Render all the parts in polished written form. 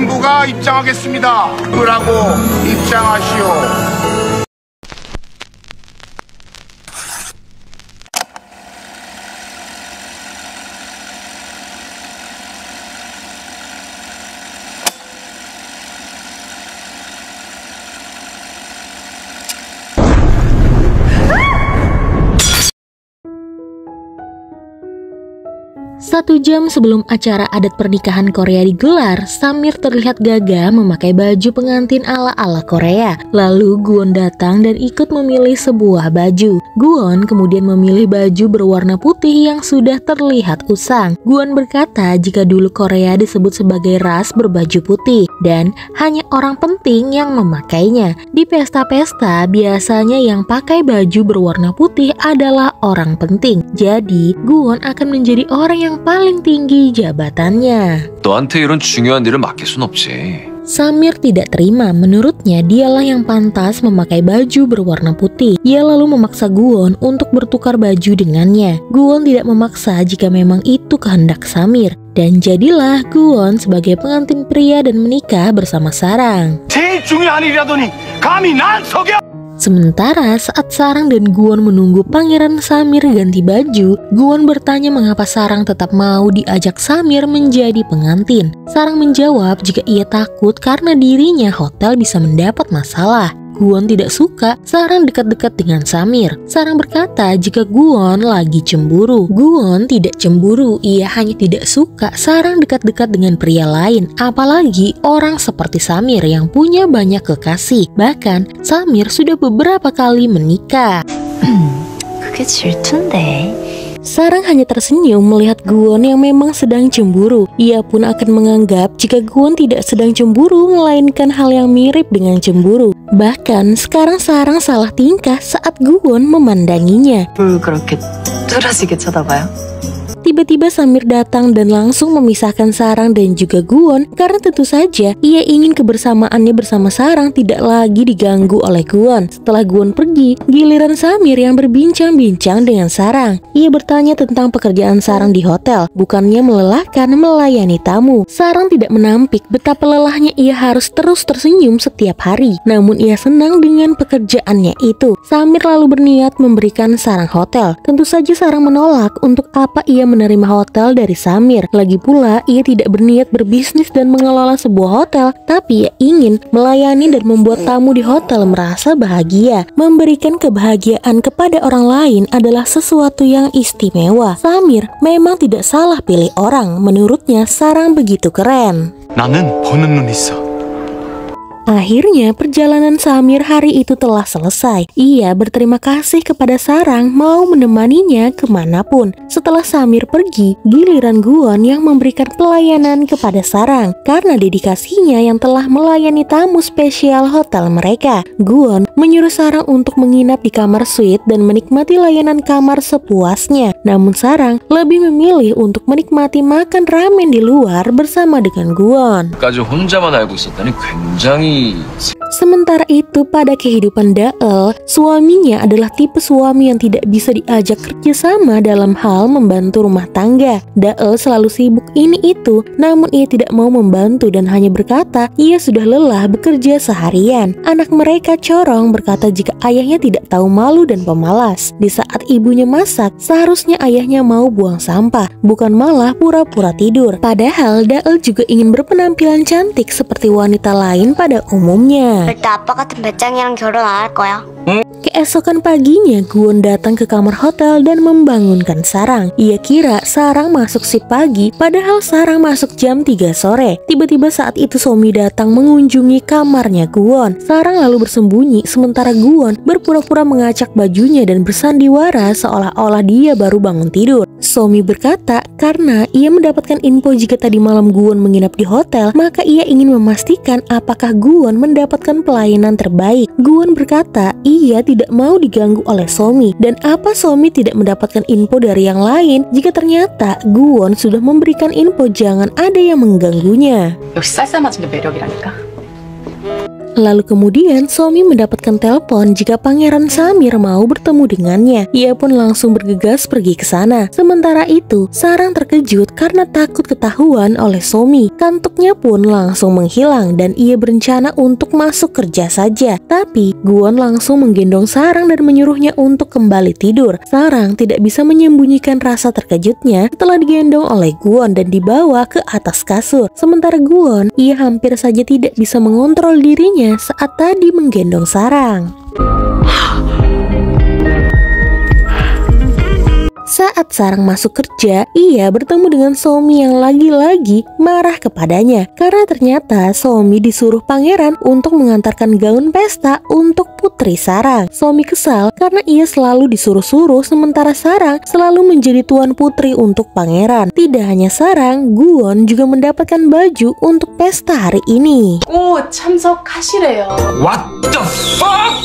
신부가 입장하겠습니다. 그라고 입장하시오. Satu jam sebelum acara adat pernikahan Korea digelar, Samir terlihat gagah memakai baju pengantin ala-ala Korea. Lalu Guwon datang dan ikut memilih sebuah baju. Guwon kemudian memilih baju berwarna putih yang sudah terlihat usang. Guwon berkata jika dulu Korea disebut sebagai ras berbaju putih dan hanya orang penting yang memakainya. Di pesta-pesta biasanya yang pakai baju berwarna putih adalah orang penting. Jadi Guwon akan menjadi orang yang paling tinggi jabatannya. 너한테 이런 중요한 일을 맡길 순 없지. Samir tidak terima. Menurutnya dialah yang pantas memakai baju berwarna putih. Ia lalu memaksa Guwon untuk bertukar baju dengannya. Guwon tidak memaksa jika memang itu kehendak Samir. Dan jadilah Guwon sebagai pengantin pria dan menikah bersama Sarang. 제일 중요한 일이라더니 감히 난 속여! Sementara saat Sarang dan Guwon menunggu Pangeran Samir ganti baju, Guwon bertanya mengapa Sarang tetap mau diajak Samir menjadi pengantin. Sarang menjawab jika ia takut karena dirinya hotel bisa mendapat masalah. Guwon tidak suka Sarang dekat-dekat dengan Samir. Sarang berkata jika Guwon lagi cemburu. Guwon tidak cemburu, ia hanya tidak suka Sarang dekat-dekat dengan pria lain. Apalagi orang seperti Samir yang punya banyak kekasih. Bahkan Samir sudah beberapa kali menikah. 그게 질투인데. Sarang hanya tersenyum melihat Guwon yang memang sedang cemburu. Ia pun akan menganggap jika Guwon tidak sedang cemburu, melainkan hal yang mirip dengan cemburu. Bahkan sekarang Sarang salah tingkah saat Guwon memandanginya. 뭘 그렇게 뚫어지게 쳐다봐요? Tiba-tiba Samir datang dan langsung memisahkan Sarang dan juga Guwon karena tentu saja ia ingin kebersamaannya bersama Sarang tidak lagi diganggu oleh Guwon. Setelah Guwon pergi, giliran Samir yang berbincang-bincang dengan Sarang. Ia bertanya tentang pekerjaan Sarang di hotel, bukannya melelahkan melayani tamu. Sarang tidak menampik betapa lelahnya ia harus terus tersenyum setiap hari. Namun ia senang dengan pekerjaannya itu. Samir lalu berniat memberikan Sarang hotel. Tentu saja Sarang menolak. Untuk apa ia menerima hotel dari Samir? Lagi pula ia tidak berniat berbisnis dan mengelola sebuah hotel, tapi ia ingin melayani dan membuat tamu di hotel merasa bahagia. Memberikan kebahagiaan kepada orang lain adalah sesuatu yang istimewa. Samir memang tidak salah pilih orang. Menurutnya Sarang begitu keren. 나는 보는 눈 있어. Akhirnya perjalanan Samir hari itu telah selesai. Ia berterima kasih kepada Sarang mau menemaninya kemanapun. Setelah Samir pergi, giliran Guwon yang memberikan pelayanan kepada Sarang karena dedikasinya yang telah melayani tamu spesial hotel mereka. Guwon menyuruh Sarang untuk menginap di kamar suite dan menikmati layanan kamar sepuasnya. Namun Sarang lebih memilih untuk menikmati makan ramen di luar bersama dengan Guwon. 까지 혼자만 알고 있었다니 굉장히. Sementara itu pada kehidupan Dael, suaminya adalah tipe suami yang tidak bisa diajak kerjasama dalam hal membantu rumah tangga. Dael selalu sibuk ini itu, namun ia tidak mau membantu dan hanya berkata ia sudah lelah bekerja seharian. Anak mereka Corong berkata jika ayahnya tidak tahu malu dan pemalas. Di saat ibunya masak, seharusnya ayahnya mau buang sampah, bukan malah pura-pura tidur. Padahal Dael juga ingin berpenampilan cantik seperti wanita lain pada umumnya. 절대 아빠 같은 배짱이랑 결혼 안 할 거야. Keesokan paginya, Guwon datang ke kamar hotel dan membangunkan Sarang. Ia kira Sarang masuk shift pagi, padahal Sarang masuk jam 3 sore. Tiba-tiba saat itu Somi datang mengunjungi kamarnya Guwon. Sarang lalu bersembunyi, sementara Guwon berpura-pura mengacak bajunya dan bersandiwara seolah-olah dia baru bangun tidur. Somi berkata karena ia mendapatkan info jika tadi malam Guwon menginap di hotel, maka ia ingin memastikan apakah Guwon mendapatkan pelayanan terbaik. Guwon berkata ia tidak mau diganggu oleh Somi, dan apa Somi tidak mendapatkan info dari yang lain jika ternyata Guwon sudah memberikan info jangan ada yang mengganggunya. 역시 쌀쌀맞은 게 매력이라니까. Lalu kemudian Somi mendapatkan telepon jika Pangeran Samir mau bertemu dengannya. Ia pun langsung bergegas pergi ke sana. Sementara itu, Sarang terkejut karena takut ketahuan oleh Somi. Kantuknya pun langsung menghilang dan ia berencana untuk masuk kerja saja. Tapi Gwon langsung menggendong Sarang dan menyuruhnya untuk kembali tidur. Sarang tidak bisa menyembunyikan rasa terkejutnya setelah digendong oleh Gwon dan dibawa ke atas kasur. Sementara Gwon, ia hampir saja tidak bisa mengontrol dirinya saat tadi menggendong Sarang. Saat Sarang masuk kerja, ia bertemu dengan Somi yang lagi-lagi marah kepadanya karena ternyata Somi disuruh pangeran untuk mengantarkan gaun pesta untuk putri Sarang. Somi kesal karena ia selalu disuruh-suruh sementara Sarang selalu menjadi tuan putri untuk pangeran. Tidak hanya Sarang, Gwon juga mendapatkan baju untuk pesta hari ini. 꼭 참석하시래요. What the fuck?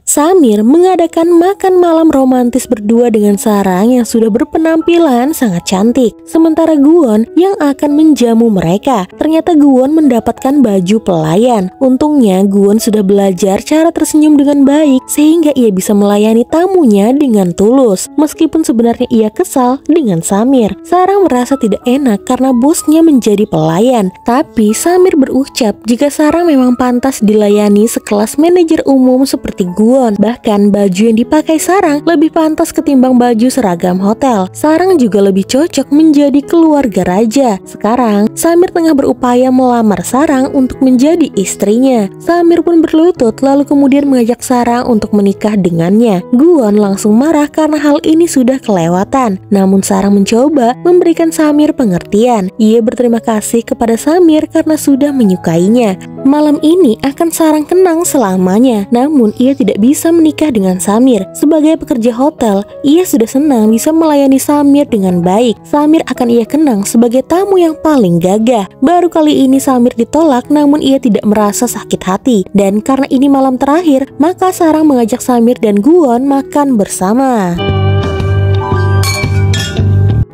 Samir mengadakan makan malam romantis berdua dengan Sarang yang sudah berpenampilan sangat cantik. Sementara Gwon yang akan menjamu mereka. Ternyata Gwon mendapatkan baju pelayan. Untungnya Gwon sudah belajar cara tersenyum dengan baik sehingga ia bisa melayani tamunya dengan tulus. Meskipun sebenarnya ia kesal dengan Samir. Sarang merasa tidak enak karena bosnya menjadi pelayan. Tapi Samir berucap jika Sarang memang pantas dilayani sekelas manajer umum seperti Gwon. Bahkan baju yang dipakai Sarang lebih pantas ketimbang baju seragam hotel. Sarang juga lebih cocok menjadi keluarga raja. Sekarang Samir tengah berupaya melamar Sarang untuk menjadi istrinya. Samir pun berlutut lalu kemudian mengajak Sarang untuk menikah dengannya. Gwon langsung marah karena hal ini sudah kelewatan. Namun Sarang mencoba memberikan Samir pengertian. Ia berterima kasih kepada Samir karena sudah menyukainya. Malam ini akan Sarang kenang selamanya. Namun ia tidak bisa menikah dengan Samir. Sebagai pekerja hotel, ia sudah senang bisa melayani Samir dengan baik. Samir akan ia kenang sebagai tamu yang paling gagah. Baru kali ini Samir ditolak namun ia tidak merasa sakit hati. Dan karena ini malam terakhir, maka Sarang mengajak Samir dan Gwon makan bersama.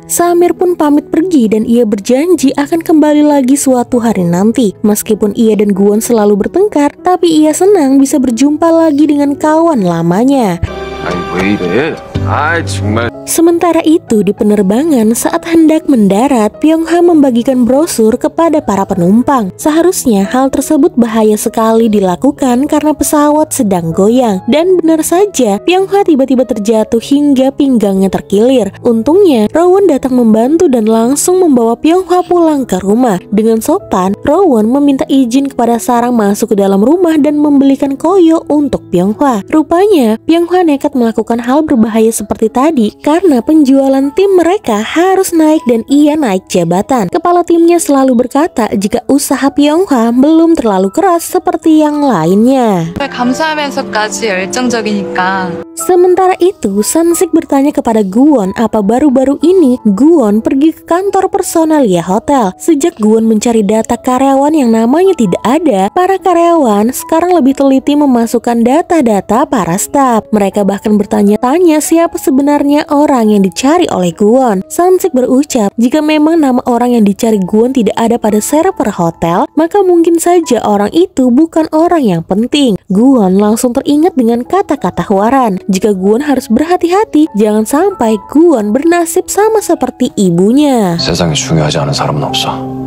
Samir pun pamit pergi dan ia berjanji akan kembali lagi suatu hari nanti. Meskipun ia dan Gwon selalu bertengkar, tapi ia senang bisa berjumpa lagi dengan kawan lamanya. 아이 왜 이래? 아이 정말. Sementara itu di penerbangan saat hendak mendarat, Pyongha membagikan brosur kepada para penumpang. Seharusnya hal tersebut bahaya sekali dilakukan karena pesawat sedang goyang. Dan benar saja, Pyongha tiba-tiba terjatuh hingga pinggangnya terkilir. Untungnya, Rowan datang membantu dan langsung membawa Pyongha pulang ke rumah. Dengan sopan, Rowan meminta izin kepada Sarang masuk ke dalam rumah dan membelikan koyo untuk Pyongha. Rupanya, Pyongha nekat melakukan hal berbahaya seperti tadi karena penjualan tim mereka harus naik dan ia naik jabatan. Kepala timnya selalu berkata jika usaha Pyongha belum terlalu keras seperti yang lainnya. 감사하면서까지 열정적이니까. Sementara itu, Sansik bertanya kepada Gwon apa baru-baru ini Gwon pergi ke kantor personalia hotel. Sejak Gwon mencari data karyawan yang namanya tidak ada, para karyawan sekarang lebih teliti memasukkan data-data para staf. Mereka bahkan bertanya-tanya siapa sebenarnya orang yang dicari oleh Gwon. Sansik berucap jika memang nama orang yang dicari Gwon tidak ada pada server hotel, maka mungkin saja orang itu bukan orang yang penting. Gwon langsung teringat dengan kata-kata Hwaran. Jika Gwon harus berhati-hati, jangan sampai Gwon bernasib sama seperti ibunya. 세상에 중요하지 않은 사람은 없어.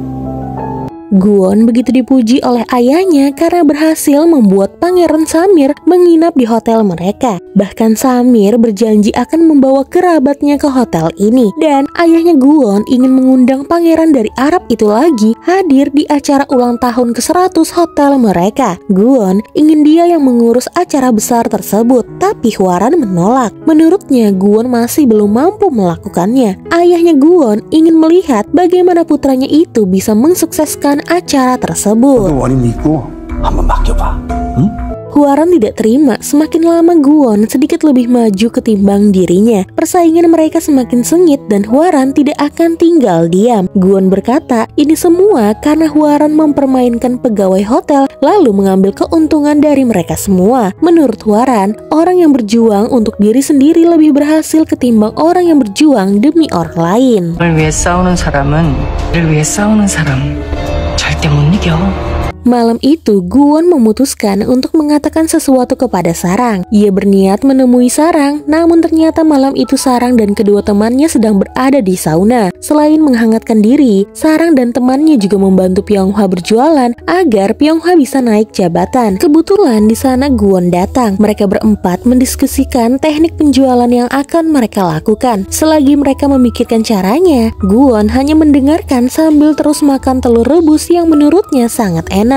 Gwon begitu dipuji oleh ayahnya karena berhasil membuat Pangeran Samir menginap di hotel mereka. Bahkan Samir berjanji akan membawa kerabatnya ke hotel ini. Dan ayahnya Gwon ingin mengundang pangeran dari Arab itu lagi hadir di acara ulang tahun ke-100 hotel mereka. Gwon ingin dia yang mengurus acara besar tersebut, tapi Hwaran menolak. Menurutnya Gwon masih belum mampu melakukannya. Ayahnya Gwon ingin melihat bagaimana putranya itu bisa mensukseskan acara tersebut. 원인 있고 한번 맡겨봐. 응? Hwaran tidak terima. Semakin lama Gwon sedikit lebih maju ketimbang dirinya. Persaingan mereka semakin sengit dan Hwaran tidak akan tinggal diam. Gwon berkata ini semua karena Hwaran mempermainkan pegawai hotel lalu mengambil keuntungan dari mereka semua. Menurut Hwaran, orang yang berjuang untuk diri sendiri lebih berhasil ketimbang orang yang berjuang demi orang lain. 를 위해 싸우는 사람은 를 위해 싸우는 사람 절대 못 이겨. Malam itu, Guwon memutuskan untuk mengatakan sesuatu kepada Sarang. Ia berniat menemui Sarang, namun ternyata malam itu Sarang dan kedua temannya sedang berada di sauna. Selain menghangatkan diri, Sarang dan temannya juga membantu Pyonghwa berjualan agar Pyonghwa bisa naik jabatan. Kebetulan di sana Guwon datang. Mereka berempat mendiskusikan teknik penjualan yang akan mereka lakukan. Selagi mereka memikirkan caranya, Guwon hanya mendengarkan sambil terus makan telur rebus yang menurutnya sangat enak.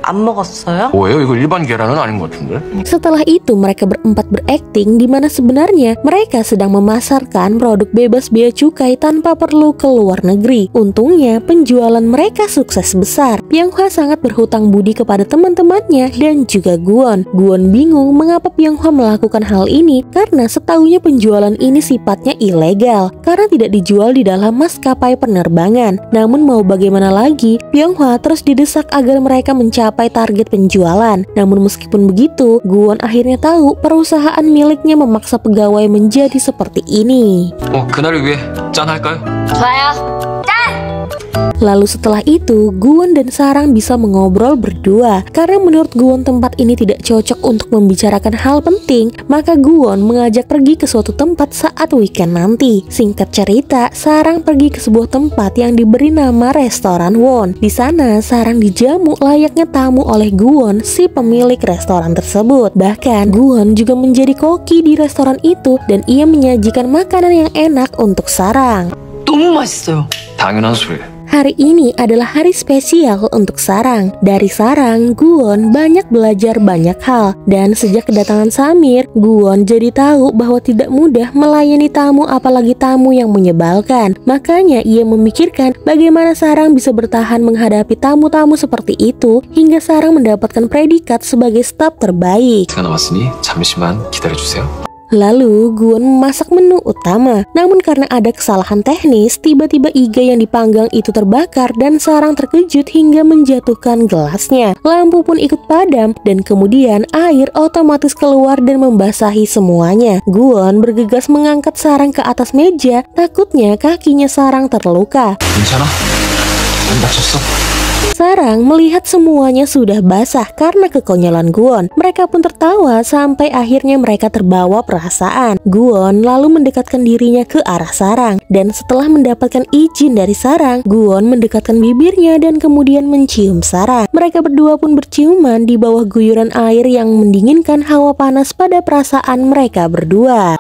안 먹었어요? 뭐예요? 이거 일반 계란은 아닌 것 같은데? Setelah itu mereka berempat berakting di mana sebenarnya mereka sedang memasarkan produk bebas bea cukai tanpa perlu ke luar negeri. Untungnya penjualan mereka sukses besar. Pyonghwa sangat berhutang budi kepada teman-temannya dan juga Guwon. Guwon bingung mengapa Pyonghwa melakukan hal ini karena setahunya penjualan ini sifatnya ilegal karena tidak dijual di dalam maskapai penerbangan. Namun mau bagaimana lagi, Pyonghwa terus didesak agar mereka mencapai target penjualan. Namun meskipun begitu, Guwon akhirnya tahu perusahaan miliknya memaksa pegawai menjadi seperti ini. 그날을 위해 짠 할까요? 좋아요. Lalu setelah itu, Guwon dan Sarang bisa mengobrol berdua. Karena menurut Guwon tempat ini tidak cocok untuk membicarakan hal penting, maka Guwon mengajak pergi ke suatu tempat saat weekend nanti. Singkat cerita, Sarang pergi ke sebuah tempat yang diberi nama Restoran Won. Di sana, Sarang dijamu layaknya tamu oleh Guwon, si pemilik restoran tersebut. Bahkan, Guwon juga menjadi koki di restoran itu dan ia menyajikan makanan yang enak untuk Sarang. 너무 맛있어요. 당연한 소리. Hari ini adalah hari spesial untuk Sarang. Dari Sarang, Guwon banyak belajar banyak hal. Dan sejak kedatangan Samir, Guwon jadi tahu bahwa tidak mudah melayani tamu apalagi tamu yang menyebalkan. Makanya ia memikirkan bagaimana Sarang bisa bertahan menghadapi tamu-tamu seperti itu hingga Sarang mendapatkan predikat sebagai staf terbaik. 시간 남았으니 잠시만 기다려주세요. Lalu Guwon memasak menu utama. Namun karena ada kesalahan teknis, tiba-tiba iga yang dipanggang itu terbakar dan Sarang terkejut hingga menjatuhkan gelasnya. Lampu pun ikut padam dan kemudian air otomatis keluar dan membasahi semuanya. Guwon bergegas mengangkat Sarang ke atas meja, takutnya kakinya Sarang terluka. 괜찮아? 안 다쳤어? Sarang melihat semuanya sudah basah karena kekonyolan Guwon. Mereka pun tertawa sampai akhirnya mereka terbawa perasaan. Guwon lalu mendekatkan dirinya ke arah Sarang. Dan setelah mendapatkan izin dari Sarang, Guwon mendekatkan bibirnya dan kemudian mencium Sarang. Mereka berdua pun berciuman di bawah guyuran air yang mendinginkan hawa panas pada perasaan mereka berdua.